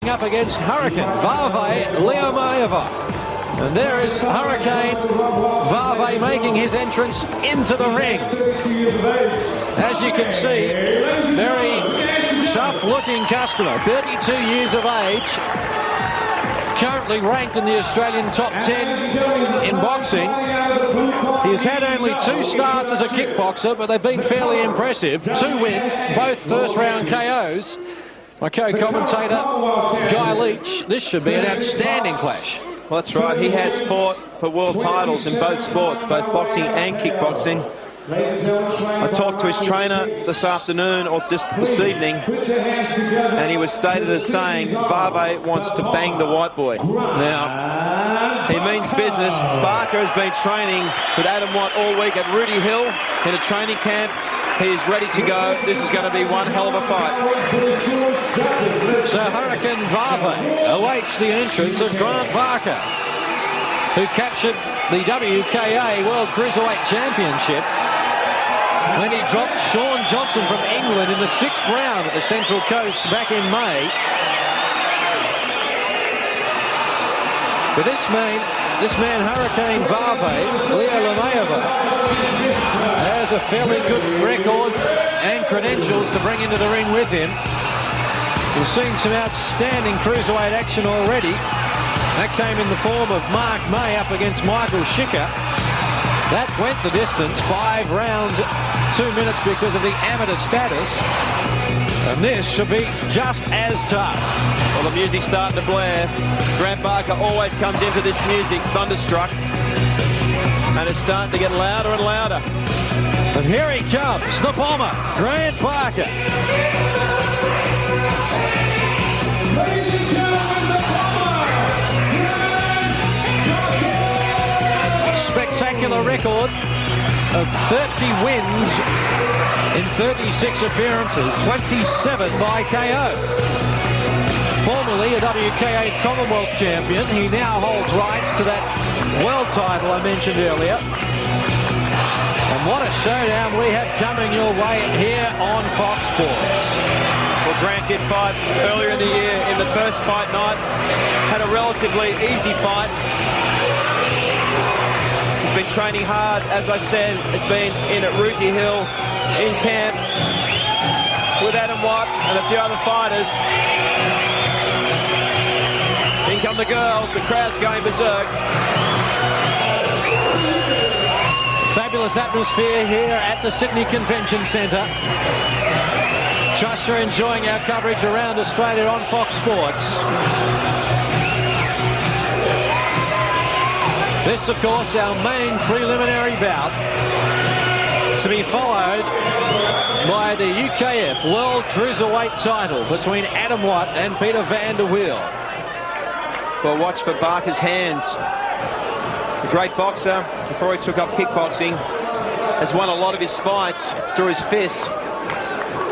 Up against Hurricane VAVE Leomaeva. And there is Hurricane VAVE making his entrance into the ring. As you can see, very tough-looking customer, 32 years of age, currently ranked in the Australian top 10 in boxing. He's had only 2 starts as a kickboxer, but they've been fairly impressive. 2 wins, both first-round KOs. My co-commentator, Guy Leach, this should be an outstanding clash. Well, that's right. He has fought for world titles in both sports, both boxing and kickboxing. I talked to his trainer this afternoon, or just this evening, and he was stated as saying VAVE wants to bang the white boy. Now, he means business. Barker has been training with Adam Watt all week at Rudy Hill in a training camp. He is ready to go. This is going to be one hell of a fight. So Hurricane VAVE awaits the entrance of Grant Barker, who captured the WKA World Cruiserweight Championship when he dropped Sean Johnson from England in the 6th round at the Central Coast back in May. But this man Hurricane VAVE Leomaeva, has a fairly good record and credentials to bring into the ring with him. We've seen some outstanding cruiserweight action already. That came in the form of Mark May up against Michael Schicker. That went the distance, 5 rounds, 2 minutes because of the amateur status. And this should be just as tough. Well, the music's starting to blare. Grant Barker always comes into this music thunderstruck. And it's starting to get louder and louder. And here he comes, the bomber, Grant Barker. Ladies and gentlemen, the bomber, spectacular record of 30 wins in 36 appearances, 27 by KO. Formerly a WKA Commonwealth champion, he now holds rights to that world title I mentioned earlier. And what a showdown we have coming your way here on Fox Sports. Well, Grant did fight earlier in the year in the first fight night. Had a relatively easy fight. He's been training hard, as I said. It's been in at Rudy Hill, in camp, with Adam Watt and a few other fighters. In come the girls, the crowd's going berserk. Fabulous atmosphere here at the Sydney Convention Centre. Trust you're enjoying our coverage around Australia on Fox Sports. This, of course, our main preliminary bout, to be followed by the UKF World Cruiserweight title between Adam Watt and Peter van der Wiel. Well, watch for Barker's hands. A great boxer, before he took up kickboxing, has won a lot of his fights through his fists,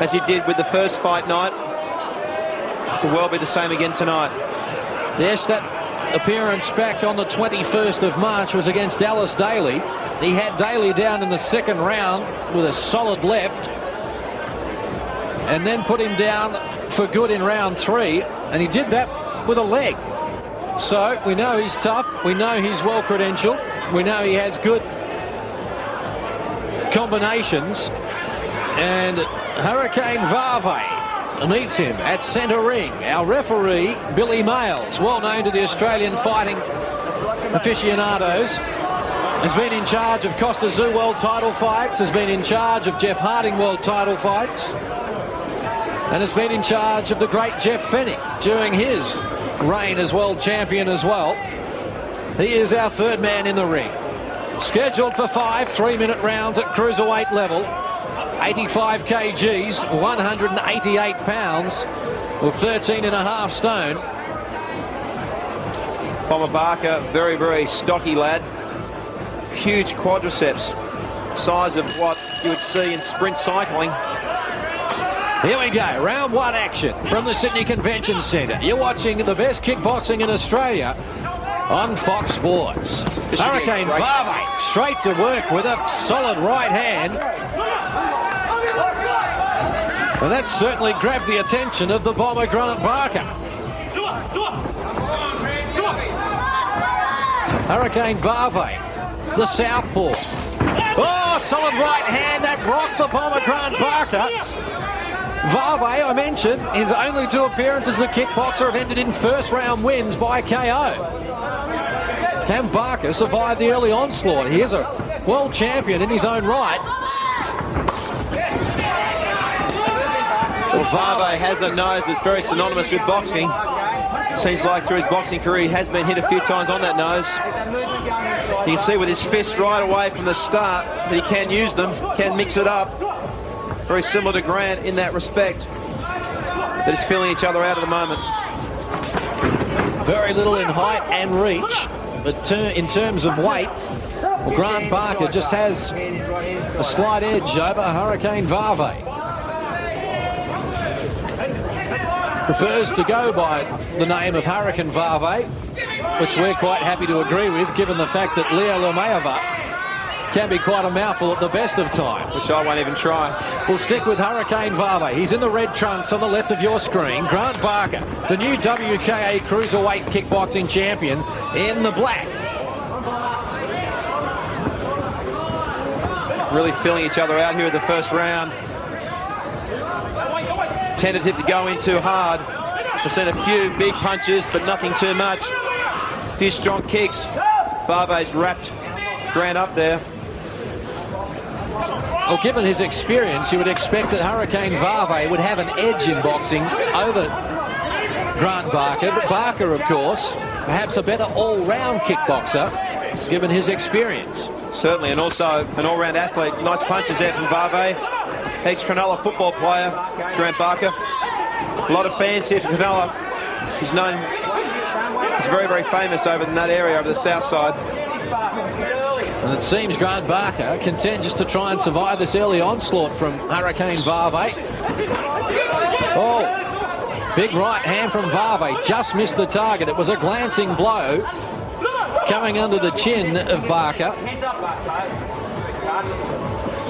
as he did with the first fight night. Will well be the same again tonight. Yes, that appearance back on the 21st of March was against Dallas Daly. He had Daly down in the 2nd round with a solid left, and then put him down for good in round 3, and he did that with a leg. So we know he's tough, we know he's well credentialed, we know he has good combinations, and Hurricane VAVE meets him at centre ring. Our referee, Billy Males, well known to the Australian fighting aficionados, has been in charge of Costa Zoo world title fights, has been in charge of Jeff Harding world title fights, and has been in charge of the great Jeff Fennick during his reign as world champion as well. He is our 3rd man in the ring. Scheduled for 5 3-minute rounds at cruiserweight level. 85 kgs, 188 pounds, or 13.5 stone. Bomber Barker, very, very stocky lad. Huge quadriceps, size of what you would see in sprint cycling. Here we go, round 1 action from the Sydney Convention Centre. You're watching the best kickboxing in Australia on Fox Sports. Hurricane VAVE straight to work with a solid right hand. And that certainly grabbed the attention of the bomber Grant Barker. Hurricane VAVE, the southpaw. Oh, solid right hand that rocked the bomber Grant Barker. VAVE, I mentioned, his only 2 appearances as a kickboxer have ended in first round wins by KO. Can Barker survive the early onslaught? He is a world champion in his own right. Well, VAVE has a nose that's very synonymous with boxing. Seems like through his boxing career he has been hit a few times on that nose. You can see with his fists right away from the start that he can use them, can mix it up. Very similar to Grant in that respect. That is feeling each other out at the moment. Very little in height and reach, but in terms of weight, well, Grant Barker just has a slight edge over Hurricane VAVE. Prefers to go by the name of Hurricane VAVE, which we're quite happy to agree with, given the fact that Leo Lemaeva can be quite a mouthful at the best of times. Which I won't even try. We'll stick with Hurricane VAVE. He's in the red trunks on the left of your screen. Grant Barker, the new WKA Cruiserweight Kickboxing Champion, in the black. Really feeling each other out here in the first round. Tentative to go in too hard. I've seen a few big punches, but nothing too much. A few strong kicks. VAVE's wrapped Grant up there. Well, given his experience, you would expect that Hurricane VAVE would have an edge in boxing over Grant Barker. But Barker, of course, perhaps a better all-round kickboxer, given his experience. Certainly, and also an all-round athlete. Nice punches there from VAVE. Ex-Cronulla football player, Grant Barker. A lot of fans here for Cronulla. He's known, he's very, very famous over in that area, over the south side. And it seems Grant Barker content just to try and survive this early onslaught from Hurricane VAVE. Oh, big right hand from VAVE, just missed the target. It was a glancing blow coming under the chin of Barker.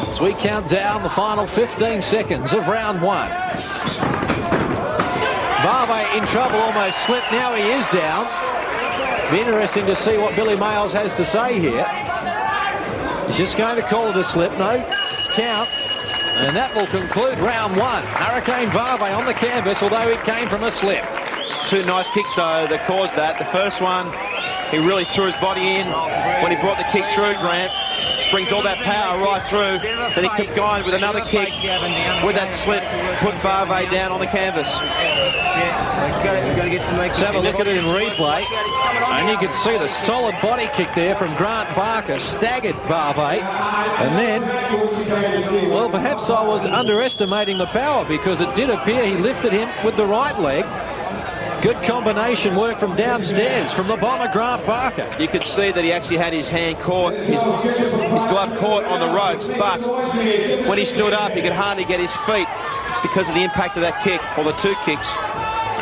As we count down the final 15 seconds of round 1. VAVE in trouble, almost slipped. Now he is down. Be interesting to see what Billy Mayles has to say here. He's just going to call it a slip. No count. And that will conclude round 1. Hurricane VAVE on the canvas, although it came from a slip. 2 nice kicks, though, that caused that. The first one, he really threw his body in when he brought the kick through, Grant. Brings all that power right through. Then he kept going with another kick with that slip. Put VAVE down on the canvas. Let's have a look at it in replay. And you can see the solid body kick there from Grant Barker. Staggered VAVE. And then, well, perhaps I was underestimating the power, because it did appear he lifted him with the right leg. Good combination work from downstairs from the bomber Grant Barker. You could see that he actually had his hand caught, his glove caught on the ropes, but when he stood up, he could hardly get his feet because of the impact of that kick, or the 2 kicks.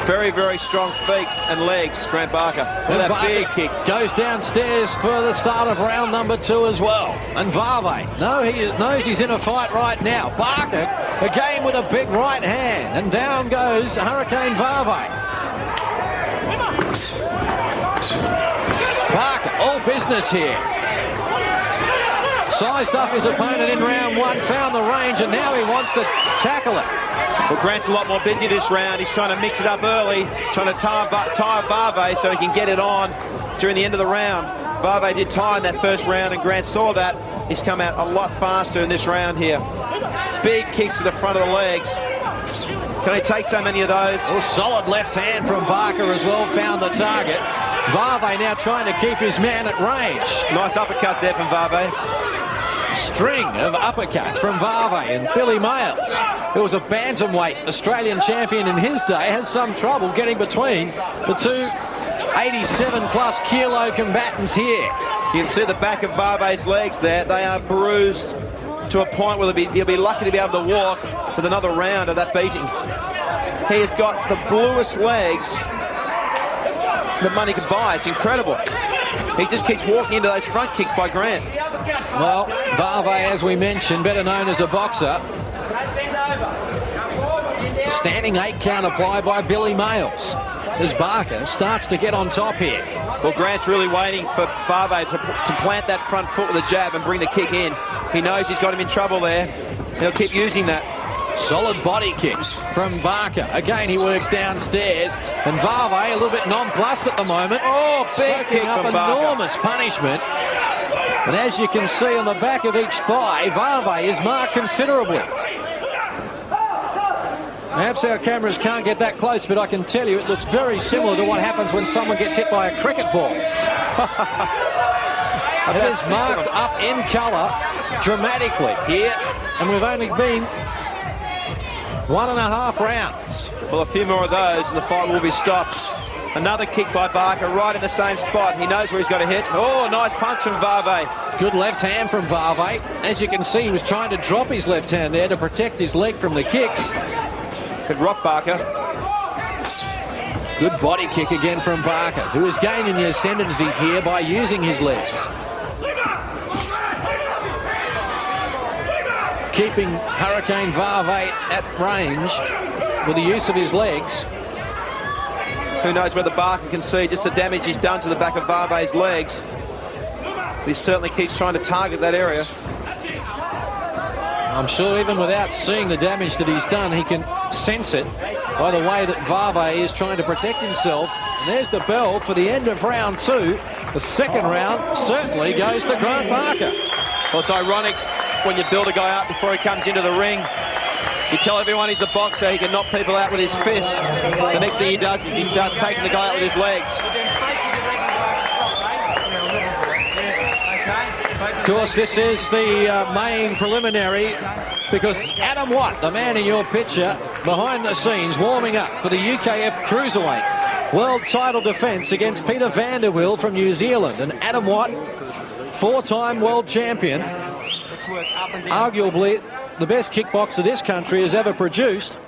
Very, very strong feet and legs, Grant Barker. Look at that big kick. Goes downstairs for the start of round number 2 as well. And VAVE, no, he knows he's in a fight right now. Barker, again with a big right hand. And down goes Hurricane VAVE. Barker, all business here. Sized up his opponent in round 1, found the range, and now he wants to tackle it. Well, Grant's a lot more busy this round. He's trying to mix it up early, trying to tire VAVE so he can get it on during the end of the round. VAVE did tire in that first round, and Grant saw that. He's come out a lot faster in this round here. Big kicks to the front of the legs. Can he take so many of those? Oh, solid left hand from Barker as well, found the target. VAVE now trying to keep his man at range. Nice uppercuts there from VAVE. String of uppercuts from VAVE, and Billy Mayles, who was a bantamweight Australian champion in his day, has some trouble getting between the 2 87-plus kilo combatants here. You can see the back of VAVE's legs there. They are bruised to a point where he'll be lucky to be able to walk with another round of that beating. He has got the bluest legs that money could buy. It's incredible. He just keeps walking into those front kicks by Grant. Well, VAVE, as we mentioned, better known as a boxer. Standing 8 count applied by Billy Mayles. as Barker starts to get on top here. Well, Grant's really waiting for VAVE to plant that front foot with a jab and bring the kick in. He knows he's got him in trouble there. He'll keep using that. Solid body kicks from Barker. Again, he works downstairs, and VAVE a little bit nonplussed at the moment. Oh, big kick up from Barker. Enormous punishment. And as you can see on the back of each thigh, VAVE is marked considerably. Perhaps our cameras can't get that close, but I can tell you it looks very similar to what happens when someone gets hit by a cricket ball. It is marked up in colour dramatically here, and we've only been 1.5 rounds. Well, a few more of those and the fight will be stopped. Another kick by Barker right in the same spot. He knows where he's got to hit. Oh, nice punch from VAVE. Good left hand from VAVE. As you can see, he was trying to drop his left hand there to protect his leg from the kicks. Could rock Barker. Good body kick again from Barker, who is gaining the ascendancy here by using his legs. Keeping Hurricane VAVE at range with the use of his legs. Who knows whether Barker can see just the damage he's done to the back of VAVE's legs. He certainly keeps trying to target that area. I'm sure even without seeing the damage that he's done, he can sense it by the way that VAVE is trying to protect himself. And there's the bell for the end of round 2. The second round certainly goes to Grant Barker. Well, it's ironic when you build a guy up before he comes into the ring. You tell everyone he's a boxer, he can knock people out with his fists. The next thing he does is he starts taking the guy out with his legs. Of course, this is the main preliminary, because Adam Watt, the man in your picture, behind the scenes, warming up for the UKF Cruiserweight World title defence against Peter Vanderwill from New Zealand. And Adam Watt, 4-time world champion, arguably the best kickboxer this country has ever produced.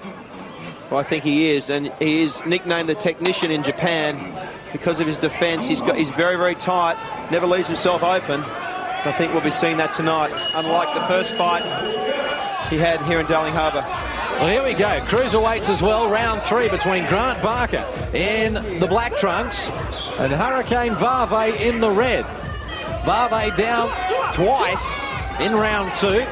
Well, I think he is, and he is nicknamed the technician in Japan because of his defence. He's very, very tight, never leaves himself open. I think we'll be seeing that tonight, unlike the first fight he had here in Darling Harbour. Well, here we go. Cruiserweights as well. Round 3 between Grant Barker in the black trunks and Hurricane VAVE in the red. VAVE down twice in round 2.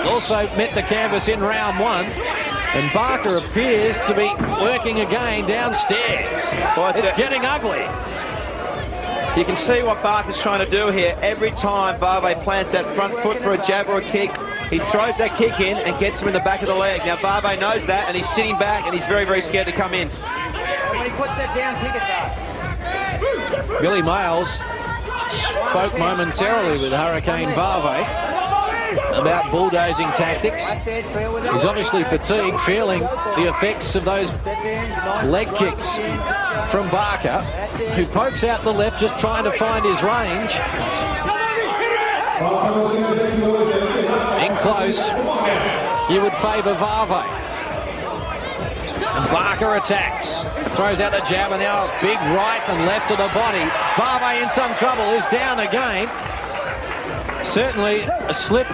Also met the canvas in round 1. And Barker appears to be working again downstairs. Well, it's getting ugly. You can see what Barker's trying to do here. Every time VAVE plants that front foot for a jab or a kick, he throws that kick in and gets him in the back of the leg. Now VAVE knows that, and he's sitting back, and he's very, very scared to come in. When he puts that down, kick it back. Billy Mayles spoke momentarily with Hurricane VAVE about bulldozing tactics. He's obviously fatigued, feeling the effects of those leg kicks from Barker, who pokes out the left, just trying to find his range. In close, you would favour VAVE. And Barker attacks, throws out the jab, and now a big right and left to the body. VAVE in some trouble, is down again. Certainly a slip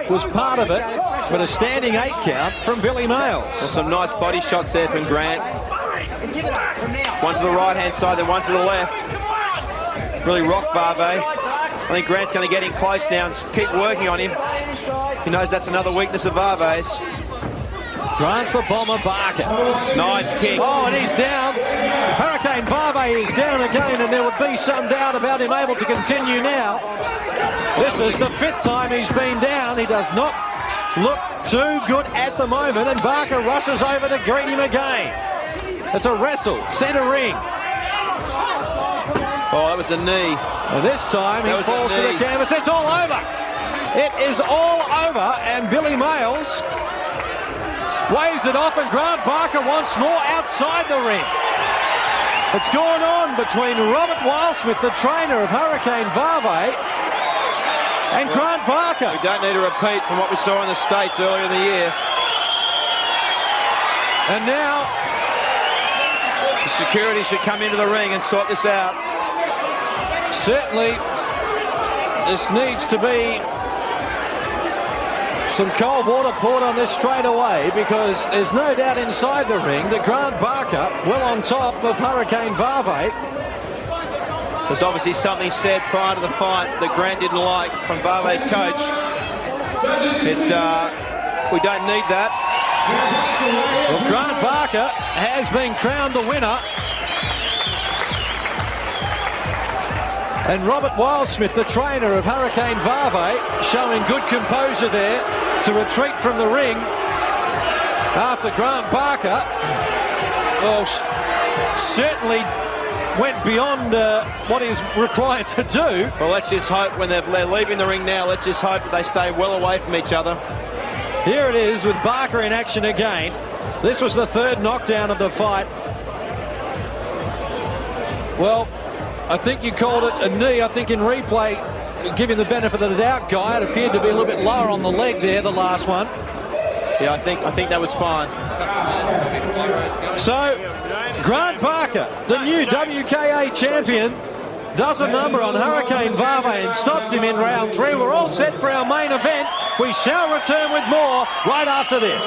was part of it, but a standing 8 count from Billy Mayles. Well, some nice body shots there from Grant. One to the right-hand side, then one to the left. Really rocked VAVE. I think Grant's going to get in close now and keep working on him. He knows that's another weakness of VAVE's. Grant the Bomber Barker. Nice kick. Oh, and he's down. Hurricane VAVE is down again, and there would be some doubt about him able to continue now. This is the 5th time he's been down. He does not look too good at the moment, and Barker rushes over to greet him again. It's a wrestle, centre ring. Oh, that was a knee. And this time he falls to the canvas. It's all over. It is all over, and Billy Mayles waves it off, and Grant Barker once more outside the ring. It's gone on between Robert Wildsmith, the trainer of Hurricane VAVE, and Grant Barker. We don't need a repeat from what we saw in the States earlier in the year. And now the security should come into the ring and sort this out. Certainly this needs to be some cold water poured on this straight away, because there's no doubt inside the ring that Grant Barker, well on top of Hurricane VAVE. There's obviously something said prior to the fight that Grant didn't like from VAVE's coach. We don't need that. Well, Grant Barker has been crowned the winner. And Robert Wildsmith, the trainer of Hurricane VAVE, showing good composure there to retreat from the ring after Grant Barker, well, certainly went beyond what he's required to do. Well, let's just hope when they're leaving the ring now, let's just hope that they stay well away from each other. Here it is with Barker in action again. This was the third knockdown of the fight. Well, I think you called it a knee. I think in replay, giving the benefit of the doubt, Guy, it appeared to be a little bit lower on the leg there, the last one. Yeah, I think that was fine. So, Grant Barker, the new WKA champion, does a number on Hurricane VAVE and stops him in round 3. We're all set for our main event. We shall return with more right after this.